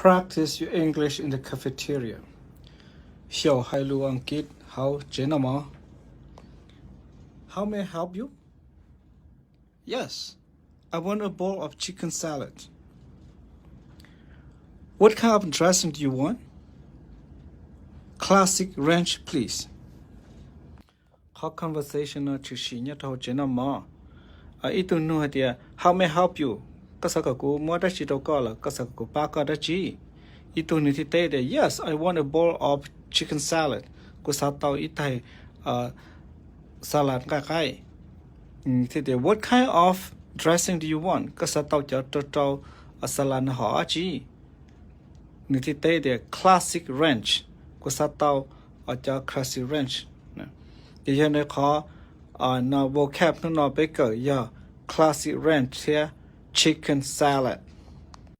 Practice your English in the cafeteria. Hauv hai lu angkit hauv jenama. How may I help you? Yes, I want a bowl of chicken salad. What kind of dressing do you want? Classic ranch, please. How conversational to shinya hauv jenama. Itu nu hadia. How may I help you? Kasakaku modachi dokala kasakaku pakadachi. Itu nitite. Yes, I want a bowl of chicken salad. Kusatao itai salad kakai. Nitite. What kind of dressing do you want? Kasatao jatotao salad haji. Nitite classic ranch. Kusatao aja classic ranch. The yene call na vocab no baker ya classic ranch here chicken salad.